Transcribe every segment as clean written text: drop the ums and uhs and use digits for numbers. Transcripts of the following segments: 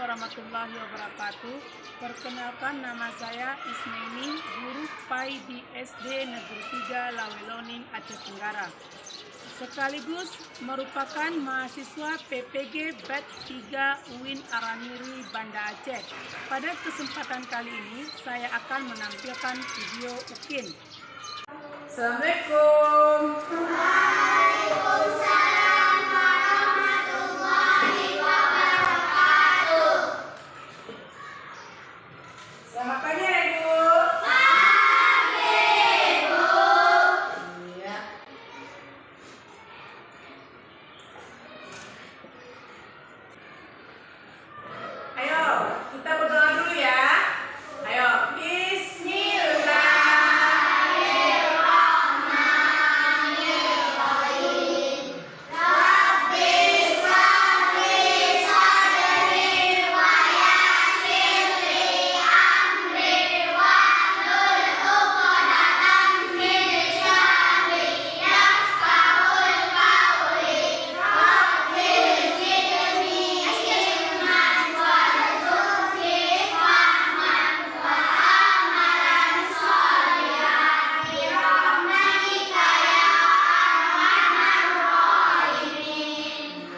warahmatullahi wabarakatuh. Perkenalkan, nama saya Isneni, guru PAI di SD Negeri 3 Laweloning, Aceh Tenggara. Sekaligus merupakan mahasiswa PPG BET 3 UIN Aramiri, Banda Aceh. Pada kesempatan kali ini, saya akan menampilkan video UKIN. Assalamualaikum. Selamat pagi, Ibu. Pagi, Bu. Iya. Ayo, kita berdoa dulu ya. Ayo, Bismillahirrahmanirrahim. Rabbi shrahli sadri wa yassir li amri wahlul 'uqdatam min lisani yafqahul qawli. Rabbi zidni ilman warzuqni fahman wa amalan sholihan bi rahmatika ya arhamar rahimin.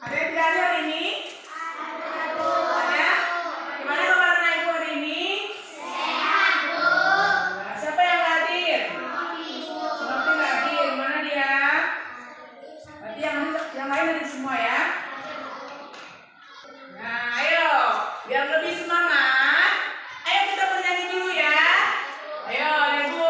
Ada yang belajar hari ini? Ada, Bu. Ada? Gimana kabarnya Ibu hari ini? Sehat, Bu. Siapa yang hadir? Ibu. Seperti nggak hadir. Mana dia? Berarti yang lain hadir semua ya? Nah, ayo. Biar lebih semangat. Ayo kita bernyanyi dulu ya. Ayo, Ibu.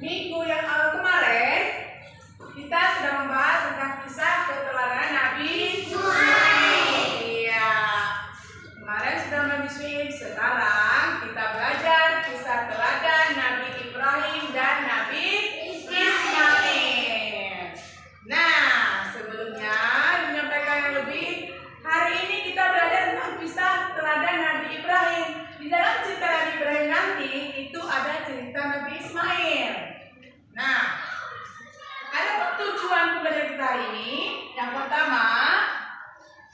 Minggu yang kemarin kita sudah membahas tentang kisah keteladanan Nabi Ismail. Iya, kemarin sudah Nabi Ismail. Sekarang kita belajar kisah teladan Nabi Ibrahim dan Nabi Ismail. Nah, sebelumnya menyampaikan yang lebih, hari ini kita belajar tentang kisah teladan Nabi Ibrahim. Di dalam cerita Nabi Ibrahim nanti itu ada cerita Nabi Ismail. Nah, ada tujuan belajar kita hari ini. Yang pertama,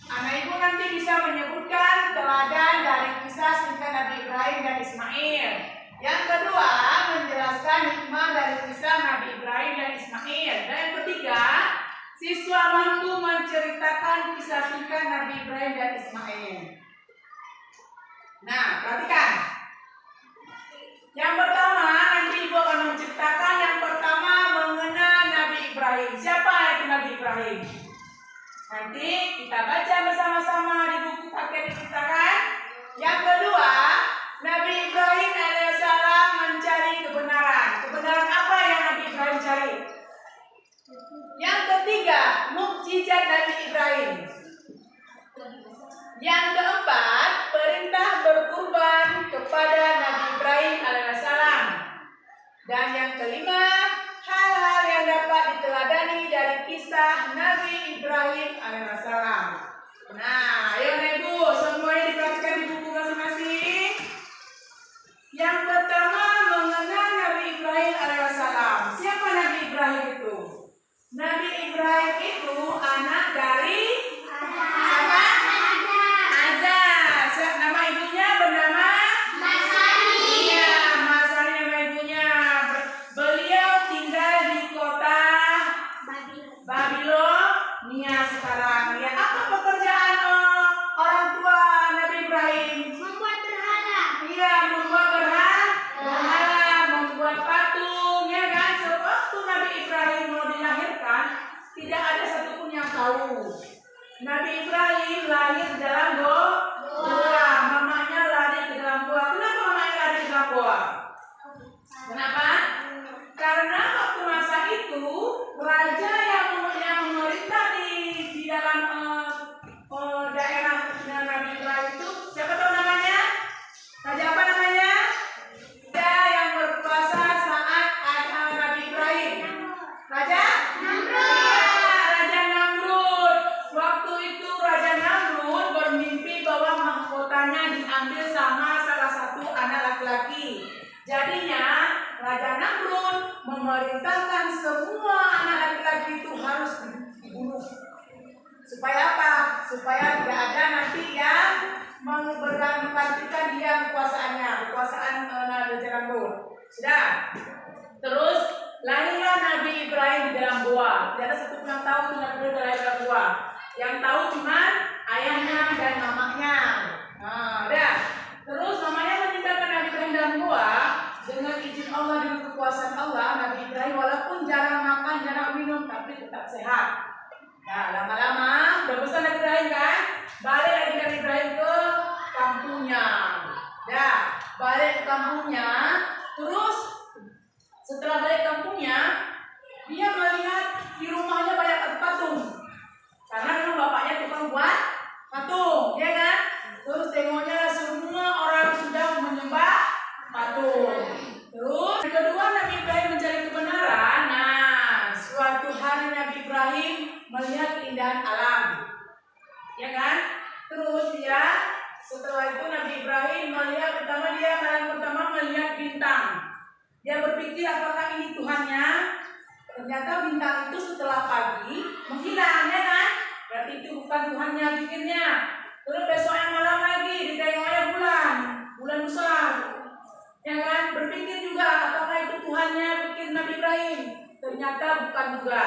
anak ibu nanti bisa menyebutkan teladan dari kisah cerita Nabi Ibrahim dan Ismail. Yang kedua, menjelaskan hikmah dari kisah Nabi Ibrahim dan Ismail. Dan yang ketiga, siswa mampu menceritakan kisah singkat Nabi Ibrahim dan Ismail. Nah, perhatikan. Yang pertama, nanti ibu akan menceritakan yang pertama mengenal Nabi Ibrahim. Siapa itu Nabi Ibrahim? Nanti kita baca bersama-sama di buku paket diceritakan. Yang kedua, Nabi Ibrahim alaihissalam mencari kebenaran. Kebenaran apa yang Nabi Ibrahim cari? Yang ketiga, mukjizat Nabi Ibrahim. Yang keempat, perintah berkurban kepada Nabi Ibrahim alaihissalam. Dan yang kelima, hal-hal yang dapat diteladani dari kisah Nabi Ibrahim alaihissalam. Nah, ayo Ibu, semuanya diperhatikan di buku masing-masing. Yang pertama, mengenal Nabi Ibrahim alaihissalam. Siapa Nabi Ibrahim itu? Nabi Ibrahim itu anak dari siapa? Nama ibunya bernama Masani. Iya, Masani nama ibunya. Beliau tinggal di kota Babilonia sekarang. Ya, apa pekerjaan orang tua Nabi Ibrahim? Membuat berhala. Iya, membuat berhala, membuat patung, ya kan? Sewaktu Nabi Ibrahim mau dilahirkan, tidak ada satupun yang tahu. Nabi Ibrahim lahir dalam goa. Mamanya lari ke dalam goa. Kenapa mamanya lari ke dalam goa? Kenapa? Karena memerintahkan semua anak laki-laki itu harus dibunuh. Supaya apa? Supaya tidak ada nanti yang menggantikan dia kekuasaan Nabi Jarambo. Sudah. Terus lahirlah Nabi Ibrahim di dalam gua. Tidak ada satu yang tahu Nabi Ibrahim lahir dalam gua. Yang tahu cuma ayahnya dan mamanya. Nah, udah. Terus mamanya meninggalkan Nabi Ibrahim dalam gua dengan izin Allah dan kekuasaan Allah. Nabi Ibrahim walaupun jarang makan, jarang minum, tapi tetap sehat. Nah, lama-lama udah besar Nabi Ibrahim kan, balik lagi Nabi Ibrahim ke kampungnya. Ya, balik ke kampungnya. Terus setelah balik kampungnya, dia melihat di rumahnya banyak patung. Karena memang bapaknya tukang buat patung, ya kan? Terus tengoknya semua orang sudah menyembah patung. Terus yang kedua Nabi Ibrahim mencari kebenaran. Nah, suatu hari Nabi Ibrahim melihat keindahan alam, ya kan? Terus dia setelah itu Nabi Ibrahim melihat pertama melihat bintang. Dia berpikir apakah ini Tuhannya? Ternyata bintang itu setelah pagi menghilang, ya kan? Berarti itu bukan Tuhannya bikinnya. Terus besoknya malam lagi ditengoknya bulan besar, ya kan? Berpikir juga apakah itu Tuhannya bikin Nabi Ibrahim? Ternyata bukan juga.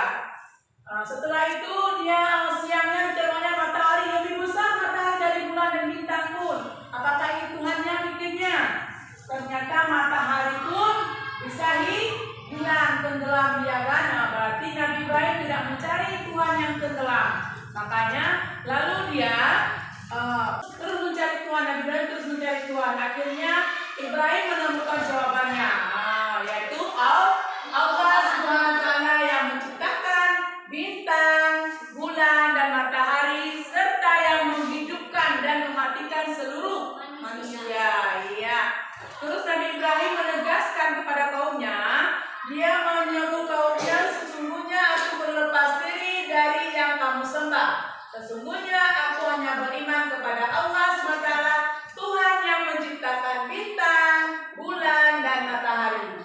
Setelah itu dia siangnya diterangnya matahari lebih besar matahari dari bulan dan bintang pun. Apakah ini Tuhannya bikinnya? Ternyata matahari pun bisa hilang tenggelam, ya kan? Nah, berarti Nabi Ibrahim tidak mencari Tuhan yang tenggelam. Makanya lalu dia terus mencari Tuhan. Nabi Ibrahim terus mencari Tuhan. Akhirnya Ibrahim menemukan jawabannya, yaitu Allah Subhanahu wa Ta'ala yang menciptakan bintang, bulan, dan matahari serta yang menghidupkan dan mematikan seluruh manusia. Iya. Terus Nabi Ibrahim menegaskan kepada kaumnya, dia menyeru kaumnya, sesungguhnya aku berlepas diri dari yang kamu sembah. Sesungguhnya aku hanya beriman kepada Allah SWT, Tuhan yang menciptakan bintang, bulan, dan matahari.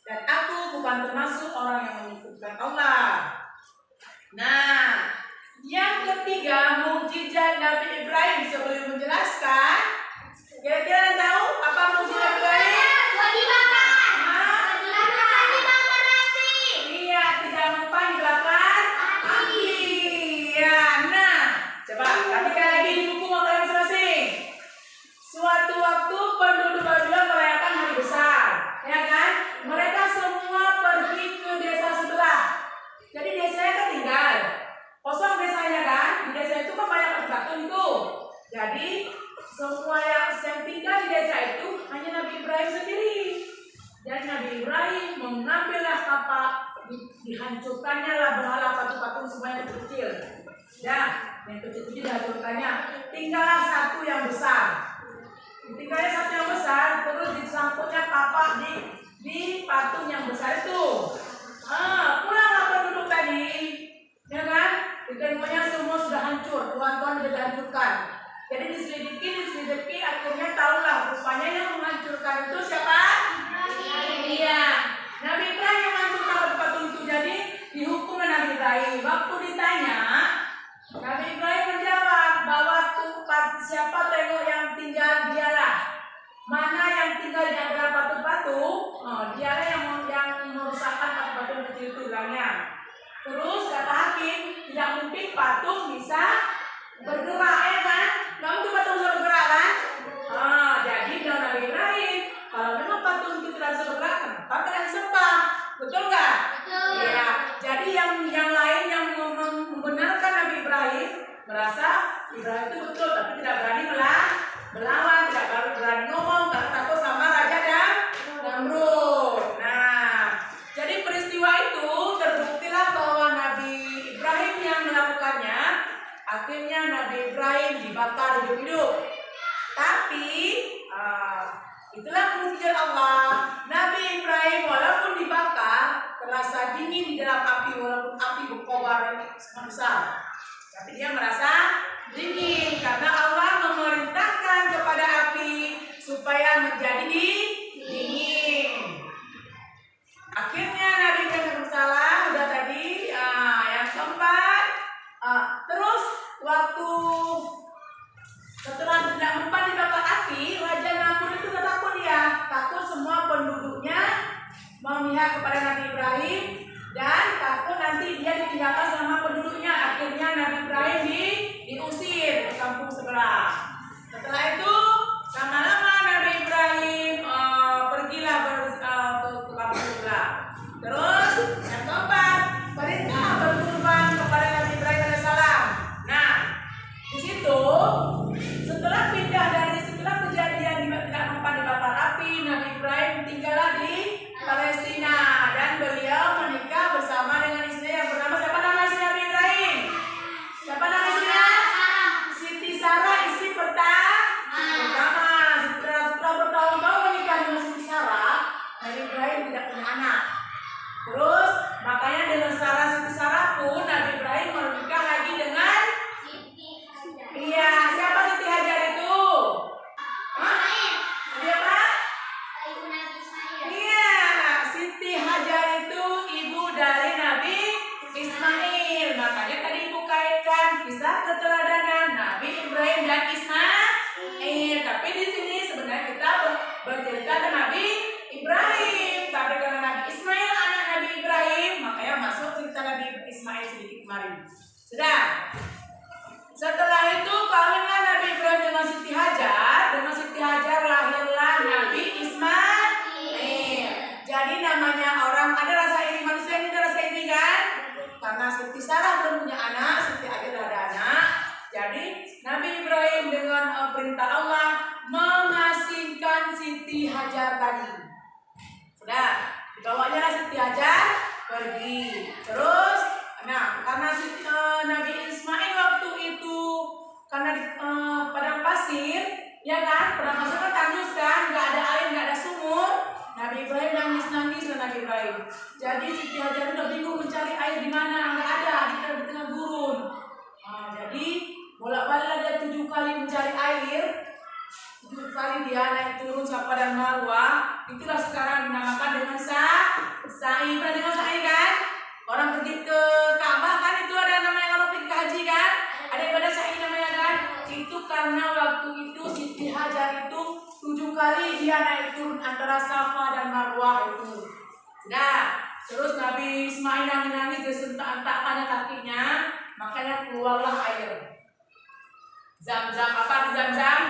Dan aku bukan termasuk orang yang mengikutkan Allah. Nah, yang ketiga mukjizat Nabi Ibrahim. Sebelum menjelaskan, kira-kira tahu apa mukjizat Ibrahim? Iya, tidak lupa dibakar api. Ya, nah, coba perhatikan lagi di buku makanan masing-masing. Suatu waktu penduduk Babylon merayakan hari besar, ya kan? Mereka semua pergi ke desa sebelah. Jadi desanya kan tinggal kosong desanya kan. Di desa itu kan banyak batu itu. Jadi semua yang tinggal di desa itu hanya Nabi Ibrahim sendiri. Dan Nabi Ibrahim mengambillah kapak, dihancurkannya lah berhala patung-patung semuanya kecil. Ya, yang kecil-kecil dihancurkannya. Tinggallah satu yang besar. Tinggalnya satu yang besar, terus disangkutnya kapak di patung yang besar itu. Pulanglah penduduk tadi, ya kan? Ditengoknya semua sudah hancur, tuan-tuan sudah dihancurkan. Jadi diselidiki, akhirnya tahulah rupanya yang menghancurkan itu siapa? Iya, Nabi Ibrahim yang menghancurkan patung itu. Jadi dihukum Nabi Ibrahim. Waktu ditanya, Nabi Ibrahim menjawab bahwa siapa tengok yang tinggal dialah. Mana yang tinggal di antara patung-patung, dialah yang merusakkan patung-patung kecil itu bilangnya. Terus kata hakim, tidak mungkin patung bisa bergerak, ya kan? Nggak mungkin patung bisa bergerak kan? Jadi bilang Nabi Ibrahim, kalau memang patung itu tidak bisa bergerak, kenapa kalian sembah? Betul nggak? Betul. Ya. Jadi yang lain yang membenarkan Nabi Ibrahim merasa Ibrahim itu betul, tapi tidak berani melawan, tidak berani ngomong, karena takut sama raja dan Namrud. Nah, jadi peristiwa itu terbuktilah bahwa Nabi Ibrahim yang melakukannya. Akhirnya Nabi Ibrahim dibakar hidup-hidup. Tapi itulah mukjizat Allah. Nabi Ibrahim walaupun dibakar terasa dingin di dalam api, walaupun api berkobar sangat besar. Tapi dia merasa dingin karena Allah memerintahkan kepada api supaya menjadi dingin. Akhirnya Nabi kepada Nabi Ibrahim dan takut nanti dia ditinggalkan sama penduduknya. Akhirnya Nabi Ibrahim diusir ke kampung sebelah. Setelah itu lama-lama Nabi Ibrahim pergilah ke kampung sebelah. Terus yang keempat, perintah berkurban kepada Nabi Ibrahim alaihissalam. Nah, di situ setelah kejadian tidak mempan dibakar api, Nabi Ibrahim tinggallah di Palestina dan beliau menikah bersama dengan istrinya yang bernama siapa nama istri Nabi Ibrahim? Siapa nama istrinya? Siti Sarah, istri pertama. Setelah bertahun-tahun menikah dengan Siti Sarah, Nabi Ibrahim tidak punya anak. Terus makanya dengan Siti Sarah pun Nabi Ibrahim menikah lagi dengan siapa Siti Hajar itu? Nabi apa? Siti Hajar itu ibu dari Nabi Ismail. Makanya tadi ibu kaitkan kisah keteladanan Nabi Ibrahim dan Ismail. Tapi di sini sebenarnya kita bercerita tentang Nabi Ibrahim. Tapi karena Nabi Ismail anak Nabi Ibrahim, makanya masuk cerita Nabi Ismail sedikit kemarin. Sudah. Setelah itu kawinlah Nabi Ibrahim dengan Siti Hajar. Dengan Siti Hajar lahirlah Nabi Ismail. Jadi namanya orang ada rasa iri, manusia ini ada rasa iri kan? Karena Siti Sarah belum punya anak, Siti Hajar ada anak. Jadi Nabi Ibrahim dengan perintah Allah mengasingkan Siti Hajar tadi. Sudah, dibawanya lah Siti Hajar pergi. Terus, karena Nabi Ismail waktu itu karena di padang pasir, ya kan? Padang pasir kan tandus kan, nggak ada air, nggak ada sumur. Nabi Ibrahim nangis lah Nabi Ibrahim. Jadi Siti Hajar udah bingung mencari air di mana, nggak ada di tengah gurun. Jadi bolak-balik dia 7 kali mencari air. 7 kali dia naik turun Safa dan Marwah. Itulah sekarang dinamakan dengan sa'i. Pernah dengar sa'i kan? Orang pergi ke Ka'bah kan itu ada namanya orang pergi ke haji kan? Ada ibadah sa'i namanya kan? Itu karena waktu itu Siti Hajar itu 7 kali dia naik turun antara Safa dan Marwah itu. Nah, terus Nabi Ismail nangis dia sentak-sentakkannya kakinya, makanya keluarlah air. Zam-zam apa? Zam-zam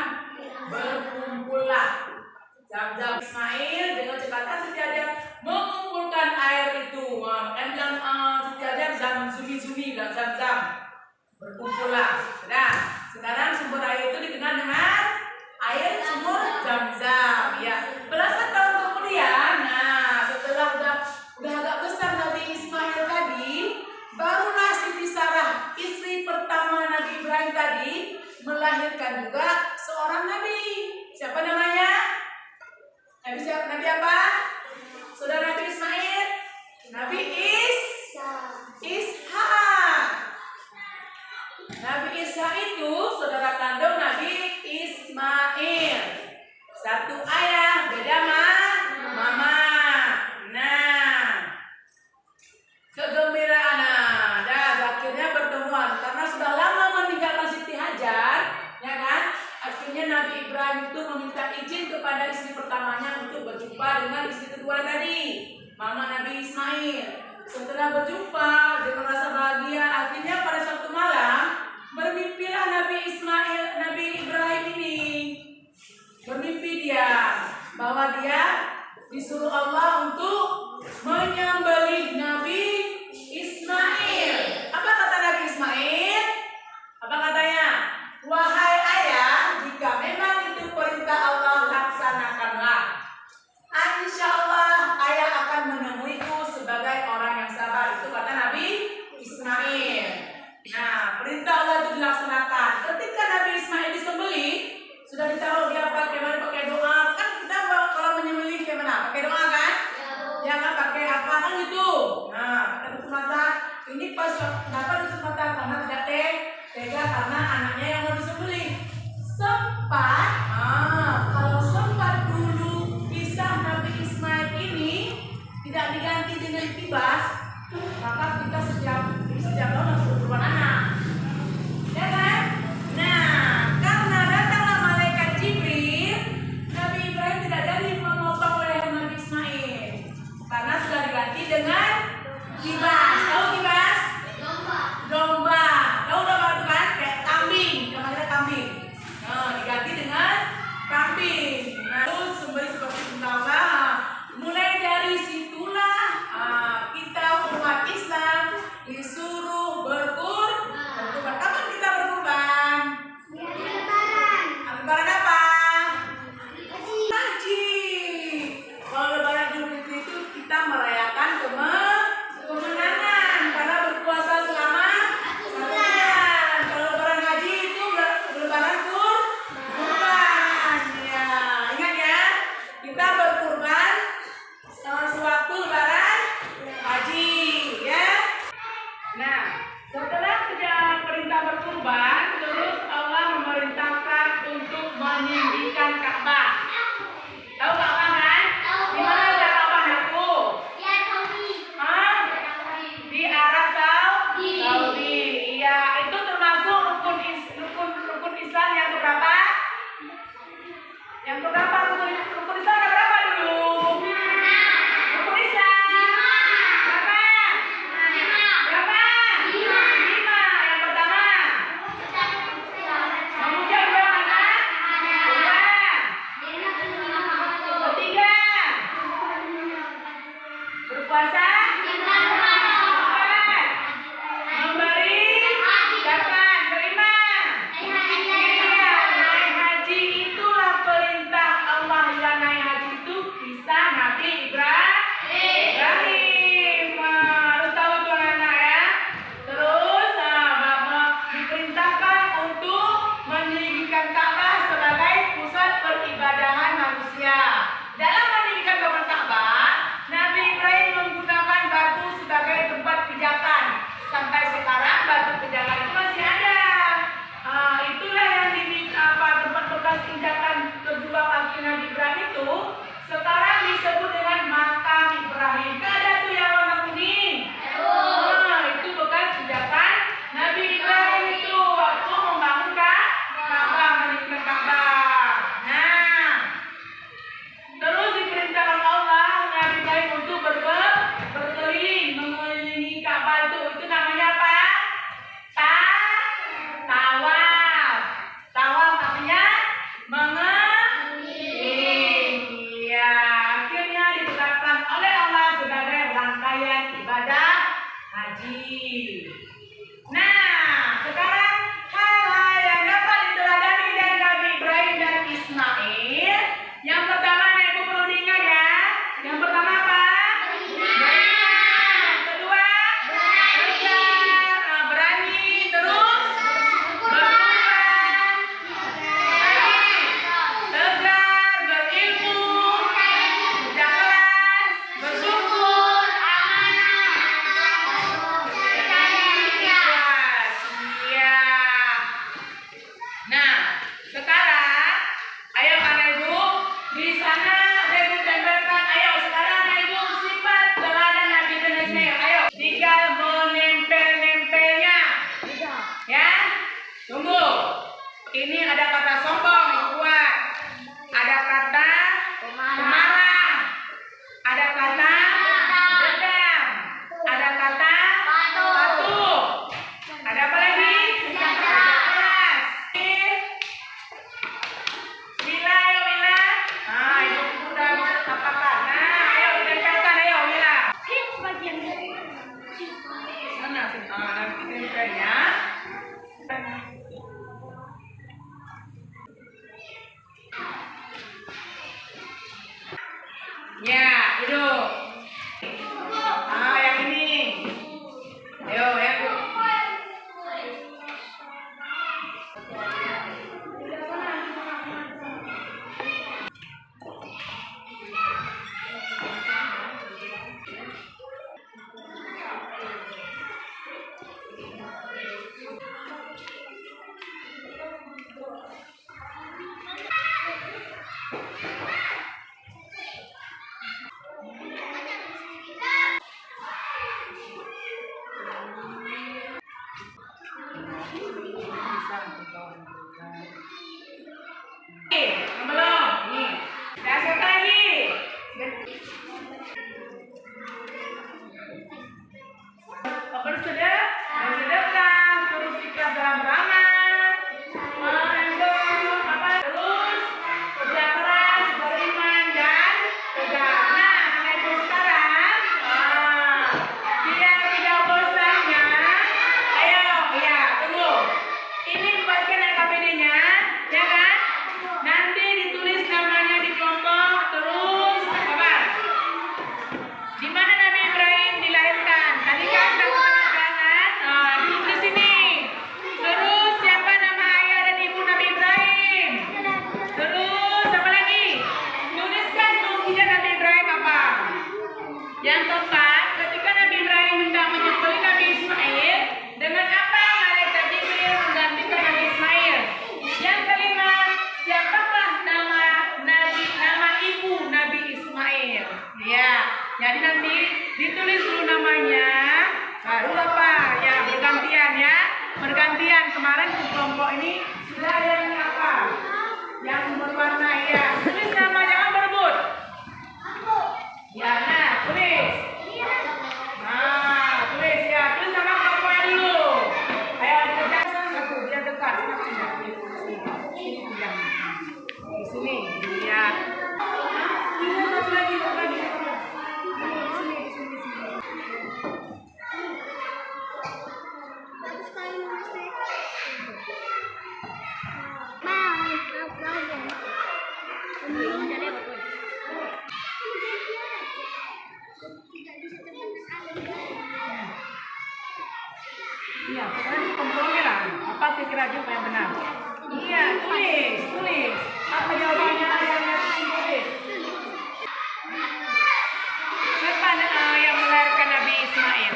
berkumpullah. Zam-zam Ismail dengan cepatan Siti Hajar mengumpulkan air itu. Siti Hajar zam-zumi dan zam-zam berkumpullah. Nah, sekarang sumber air itu dikenal dengan air sumur Zam-zam. Ya, belasan tahun kemudian, setelah udah agak besar Nabi Ismail tadi, barulah Siti Sarah, istri pertama Nabi Ibrahim tadi, melahirkan juga seorang nabi. Siapa namanya? Nabi apa? Saudara Nabi Ismail? Nabi Ishak. Nabi Ishak itu saudara kandung Nabi Ismail. Satu ayah, beda mama. Nah, kegembiraan. Akhirnya bertemuan karena sudah lama meninggalkan Siti Hajar, ya kan? Akhirnya Nabi Ibrahim itu meminta izin kepada istri pertamanya untuk berjumpa dengan istri kedua tadi, mama Nabi Ismail. Setelah berjumpa dengan rasa bahagia, akhirnya pada suatu malam bermimpilah Nabi Ibrahim ini. Bermimpi dia bahwa dia disuruh Allah untuk menyembelih Nabi Ismail. Apa kata Nabi Ismail? Apa katanya? Wahai ayah, jika memang itu perintah Allah, laksanakanlah. Insya Allah ayah akan menemuiku sebagai orang yang sabar. Itu kata Nabi Ismail. Nah, perintah Allah itu dilaksanakan. Ketika Nabi Ismail disembelih, sudah ditaruh dia pakai doa. Kan kita kalau menyembelih kayak mana? Pakai doa kan? Ya kan, pakai apa kan gitu. Nah, pakai tutup mata. Ini pas dapat tutup mata karena tidak tega karena anaknya yang mau disembelih. Sempat, kalau sempat dulu kisah Nabi Ismail ini tidak diganti dengan kibas, maka kita setiap tahun harus berkorban anak. Ya kan? Nah, karena datanglah malaikat Jibril, Nabi Ibrahim tidak jadi memotong leher Nabi Ismail karena sudah diganti Kibas. Tahu kibas? Domba. Tahu domba itu kan? Kayak kambing. Nama kita kambing. Nah, diganti dengan kambing. Nah, terus sembelih seperti unta. Mulai dari situlah kita umat Islam disuruh berkurban. Kapan kita berkurban? Lebaran apa? Haji. Kalau lebaran Idul Fitri itu kita merayakan kemenangan karena berpuasa selama 1 bulan. Kalau lebaran haji itu lebaran kurban. Ya, ingat ya, kita berkurban sewaktu lebaran haji, ya. Nah, setelah perintah berkurban, terus Allah memerintahkan untuk meninggikan Ka'bah. Tahu Ka'bah kan? Di mana ada Ka'bah aku? Di Arab Saudi. Iya, itu termasuk rukun Islam yang keberapa? Yang keberapa rukun Islam yang berapa dulu? Rukun Islam berapa? Berapa? 5. Yang pertama memuja kedua mana? Ketiga berpuasa. Memberi zakat. Kelima naik haji. Itulah perintah Allah. Yang naik haji itu kisah Nabi Ibrahim. Harus tahu itu anak-anak ya. Terus diperintahkan untuk mendirikan Ka'bah sebagai pusat peribadahan manusia. Dalam mendirikan Ka'bah, Nabi Ibrahim menggunakan batu sebagai tempat pijakan. Sampai sekarang batu pijakan itu masih ada. Itulah yang tempat bekas pijakan kedua kaki Nabi Ibrahim itu sekarang disebut dengan makam Ibrahim. Kan ada tuh yang warna kuning. Itu bekas pijakan Nabi Ibrahim itu waktu membangun Ka'bah, mendirikan Ka'bah. Nah, terus diperintahkan Allah Nabi Ibrahim untuk berkeliling mengelilingi Ka'bah itu. Itu namanya apa? Tawaf. Tawaf artinya mengeliling. Ya, akhirnya ditetapkan oleh Allah sebagai rangkaian ibadah haji. Nah, sekarang hal-hal yang dapat diteladani dari Nabi Ibrahim dan Ismail. Yang pertama, Ibu perlu diingat ya. Yang pertama apa? Beriman. Yang kedua, tegar, berani. Terus berkorban. Tegar, berilmu, kerja keras, bersyukur, gantian. Kemarin kelompok ini sudah ada yang apa? Yang berwarna ya. Tulis nama, jangan berebut. Ya, nah, tulis. Nah, tulis ya. Tulis nama kelompoknya dulu. Ayo dikerjakan. Dia dekat. Di sini. Ya. Satu lagi. Iya, pokoknya kompromi lah. Apa kira-kira juga yang benar? Iya, tulis. Apa jawabannya yang tulis? Siapa yang melahirkan Nabi Ismail?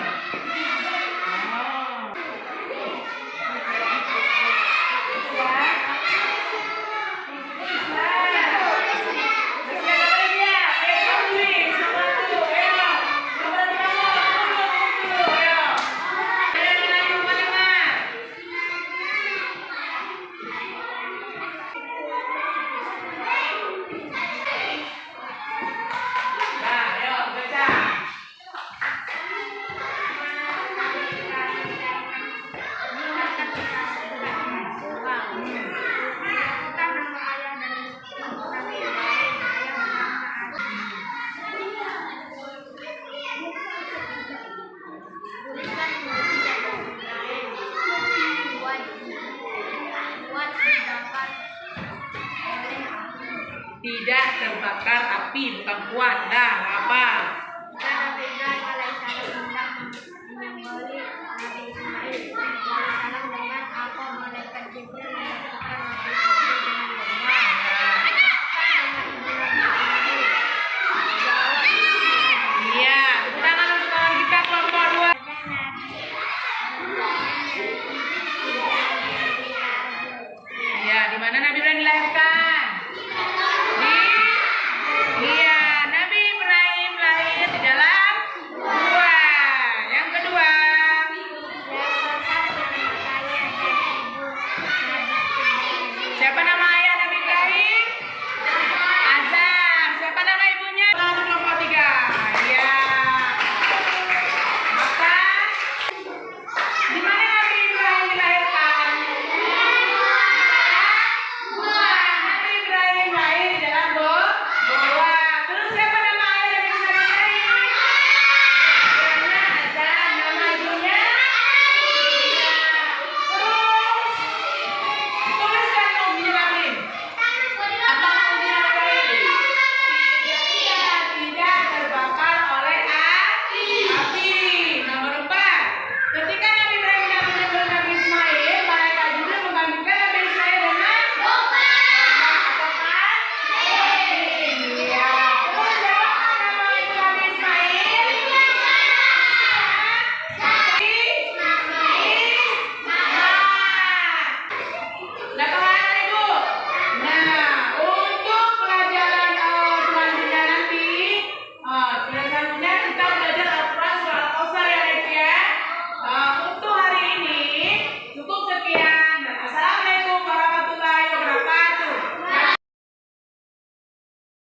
Tidak terbakar api, bukan kuat. Dah, apa?